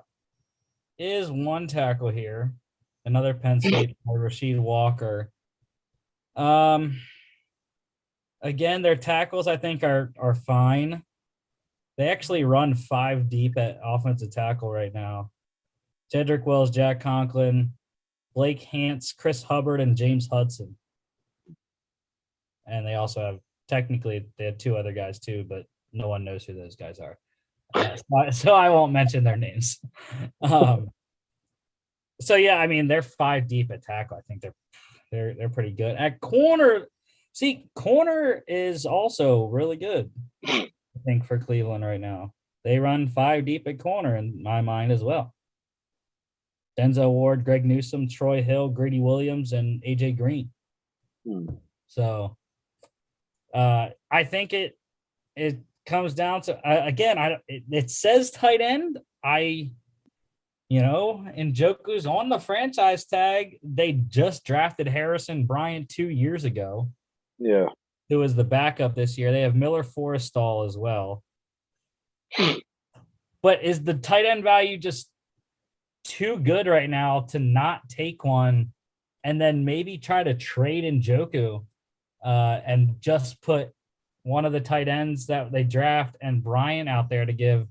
is one tackle here, another Penn State, Rasheed Walker. Again, their tackles I think are fine. They actually run 5 deep at offensive tackle right now. Jedrick Wills, Jack Conklin, Blake Hance, Chris Hubbard, and James Hudson. And they also have they had 2 other guys too, but no one knows who those guys are. So I won't mention their names. So yeah, I mean they're 5 deep at tackle. I think they're pretty good at corner. See, corner is also really good. I think for Cleveland right now, they run 5 deep at corner in my mind as well. Denzel Ward, Greg Newsome, Troy Hill, Grady Williams, and AJ Green. So, I think it comes down to again. It says tight end. Njoku's on the franchise tag. They just drafted Harrison Bryant 2 years ago. Yeah. Who was the backup this year. They have Miller Forrestall as well. But is the tight end value just too good right now to not take one and then maybe try to trade Njoku and just put one of the tight ends that they draft and Bryant out there to give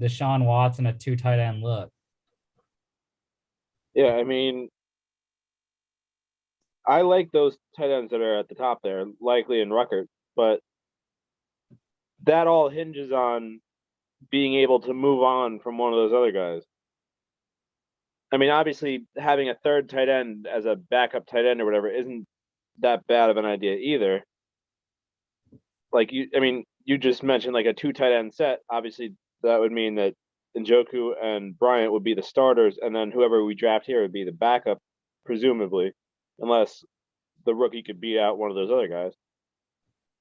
Deshaun Watson a 2 tight end look? Yeah, I mean, I like those tight ends that are at the top there, Likely and Ruckert, but that all hinges on being able to move on from one of those other guys. I mean, obviously, having a 3rd tight end as a backup tight end or whatever isn't that bad of an idea either. You just mentioned like a 2 tight end set. Obviously, that would mean that Njoku and Bryant would be the starters, and then whoever we draft here would be the backup, presumably, unless the rookie could beat out one of those other guys.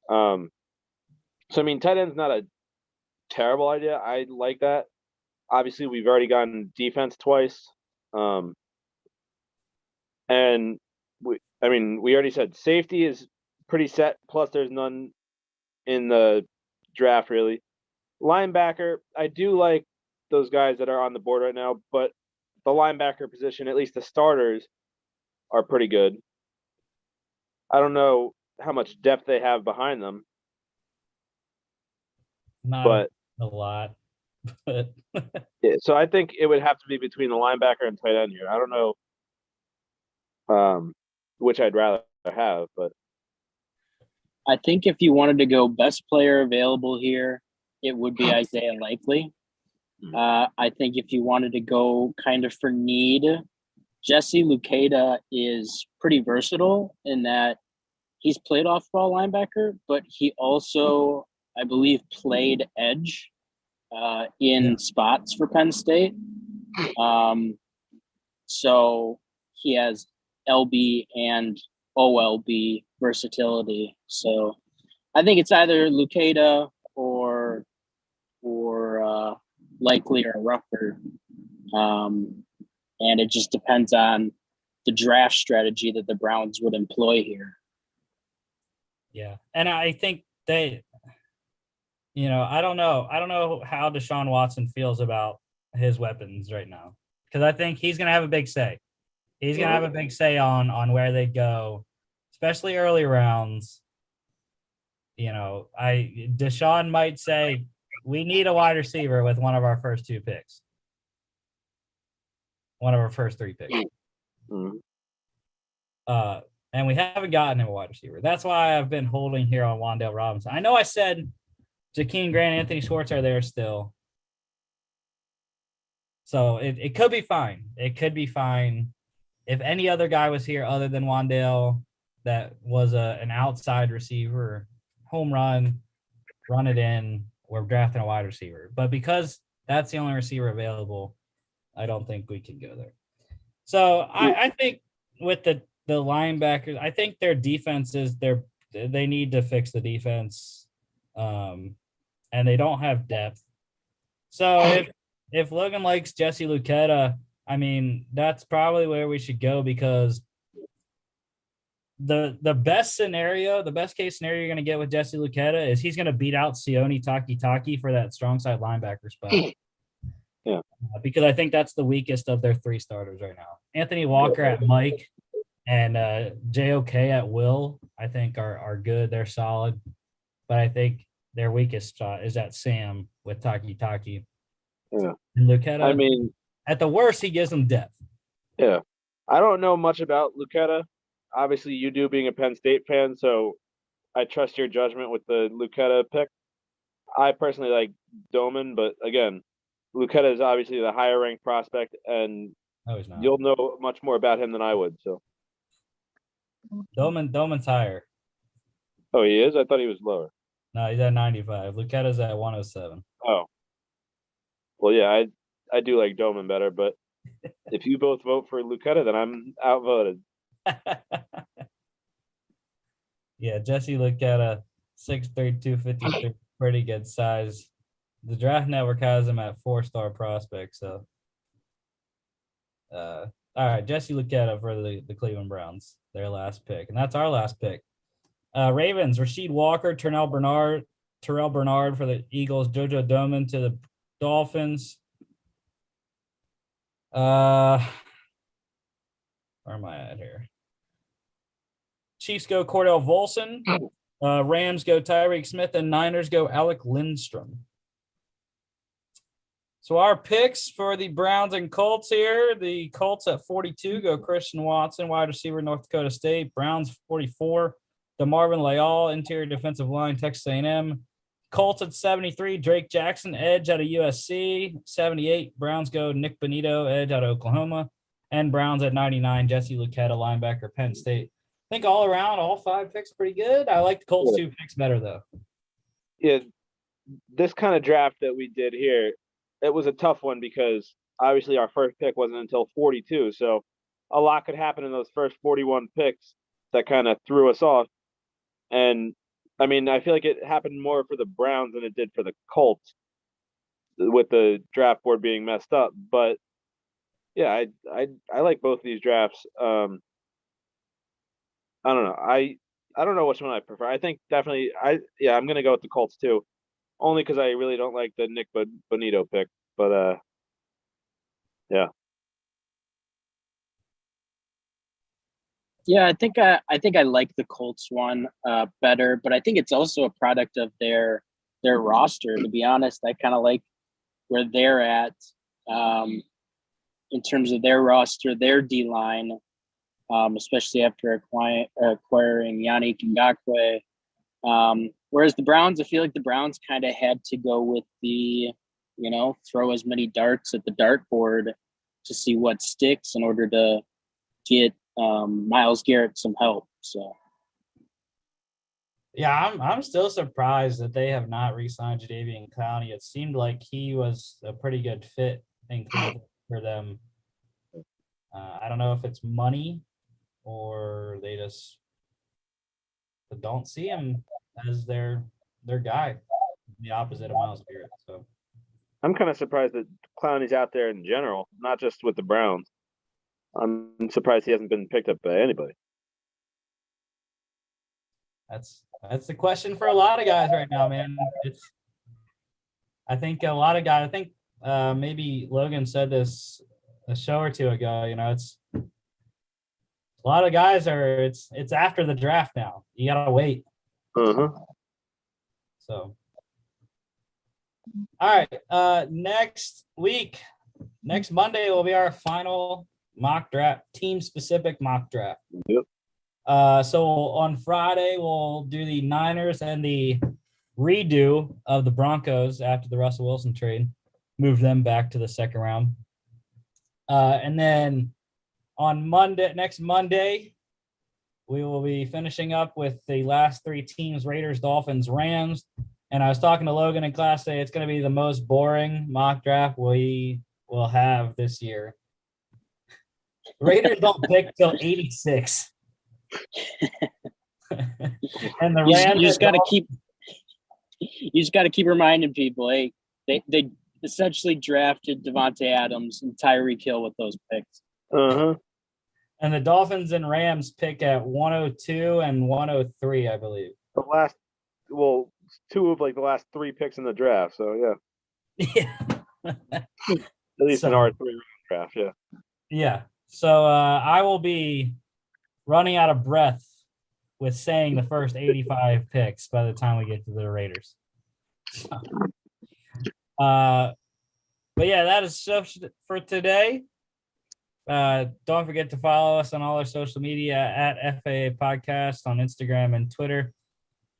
So I mean, tight end's not a terrible idea. I like that. Obviously, we've already gotten defense twice, and we already said safety is pretty set. Plus, there's none in the draft really. Linebacker, I do like those guys that are on the board right now, but the linebacker position, at least the starters, are pretty good. I don't know how much depth they have behind them. Not a lot. But yeah, so I think it would have to be between the linebacker and tight end here. I don't know which I'd rather have, but I think if you wanted to go best player available here, it would be Isaiah Likely. I think if you wanted to go kind of for need, Jesse Luketa is pretty versatile in that he's played off-ball linebacker, but he also, I believe, played edge in spots for Penn State. So he has LB and OLB versatility. So I think it's either Luketa or Likely or Rucker. And it just depends on the draft strategy that the Browns would employ here. Yeah. And I think I don't know how Deshaun Watson feels about his weapons right now, because I think he's going to have a big say. He's gonna have a big say on where they go, especially early rounds. Deshaun might say we need a wide receiver with one of our first 2 picks, one of our first 3 picks. Mm-hmm. And we haven't gotten him a wide receiver. That's why I've been holding here on Wan'Dale Robinson. I know I said Jakeem Grant, Anthony Schwartz are there still. So it could be fine. It could be fine. If any other guy was here other than Wan'Dale that was an outside receiver, home run it in, we're drafting a wide receiver. But because that's the only receiver available, I don't think we can go there. So I think with the linebackers, I think their defenses, they need to fix the defense, and they don't have depth. So if Logan likes Jesse Luketa, I mean, that's probably where we should go, because the best case scenario you're going to get with Jesse Luketa is he's going to beat out Sione Takitaki for that strong side linebacker spot. Yeah. Because I think that's the weakest of their 3 starters right now. Anthony Walker at Mike and JOK at Will, I think are good. They're solid. But I think their weakest spot is at Sam with Takitaki. Yeah. And Luketa, I mean, at the worst, he gives them depth. Yeah. I don't know much about Luketa. Obviously, you do, being a Penn State fan, so I trust your judgment with the Luketa pick. I personally like Doman, but again, Luketa is obviously the higher ranked prospect, and No, he's not. you'll know much more about him than I would. So Doman's higher. Oh, he is? I thought he was lower. No, he's at 95. Luketa's at 107. Oh. Well, yeah, I do like Doman better, but if you both vote for Luketa, then I'm outvoted. Yeah, Jesse Luketa, 6'3", 253, pretty good size. The Draft Network has him at 4-star prospect. So, all right, Jesse Luketa for the Cleveland Browns, their last pick, and that's our last pick. Ravens, Rasheed Walker, Terrell Bernard for the Eagles, JoJo Doman to the Dolphins. Where am I at here? Chiefs go Cordell Volson. Rams go Tyreek Smith, and Niners go Alec Lindstrom. So our picks for the Browns and Colts here: the Colts at 42 go Christian Watson, wide receiver, North Dakota State. Browns 44, DeMarvin Leal, interior defensive line, Texas A&M. Colts at 73, Drake Jackson, edge out of USC. 78, Browns go Nick Bonito, edge out of Oklahoma. And Browns at 99, Jesse Luketa, linebacker, Penn State. I think all around, all 5 picks pretty good. I like the Colts 2 picks better, though. Yeah, this kind of draft that we did here, it was a tough one because obviously our first pick wasn't until 42. So a lot could happen in those first 41 picks that kind of threw us off. And I mean, I feel like it happened more for the Browns than it did for the Colts with the draft board being messed up. But yeah, I like both these drafts. I don't know. I don't know which one I prefer. I think definitely I'm gonna go with the Colts too, only because I really don't like the Nick Bonito pick. But yeah. Yeah, I think I like the Colts one better, but I think it's also a product of their roster. To be honest, I kind of like where they're at in terms of their roster, their D line, especially after acquiring Yannick Ngakoue. Whereas the Browns, I feel like the Browns kind of had to go with the, throw as many darts at the dartboard to see what sticks in order to get Myles Garrett some help. So yeah, I'm still surprised that they have not re-signed Jadeveon Clowney. It seemed like he was a pretty good fit in Cleveland for them. I don't know if it's money or they just don't see him as their guy, the opposite of Myles Garrett. So I'm kind of surprised that Clowney's out there in general, not just with the Browns. I'm surprised he hasn't been picked up by anybody. That's the question for a lot of guys right now, man. I think a lot of guys. I think maybe Logan said this a show or two ago. A lot of guys are. It's after the draft now. You gotta wait. So, all right. Next Monday will be our final mock draft, team-specific mock draft. Yep. So on Friday we'll do the Niners and the redo of the Broncos after the Russell Wilson trade, move them back to the second round. And then on next Monday, we will be finishing up with the last three teams: Raiders, Dolphins, Rams. And I was talking to Logan in class today. It's going to be the most boring mock draft we will have this year. Raiders don't pick till 86. And the Rams you just got to keep reminding people, hey, they essentially drafted Devontae Adams and Tyreek Hill with those picks. And the Dolphins and Rams pick at 102 and 103, I believe. Two of like the last three picks in the draft. So yeah. At least in our 3 draft, yeah. Yeah. So I will be running out of breath with saying the first 85 picks by the time we get to the Raiders. But yeah, that is stuff for today. Don't forget to follow us on all our social media at FAA Podcast on Instagram and Twitter.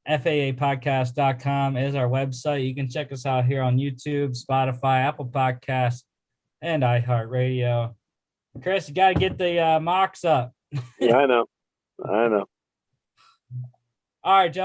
FAApodcast.com is our website. You can check us out here on YouTube, Spotify, Apple Podcasts, and iHeartRadio. Chris, you got to get the mocks up. Yeah, I know. All right, John.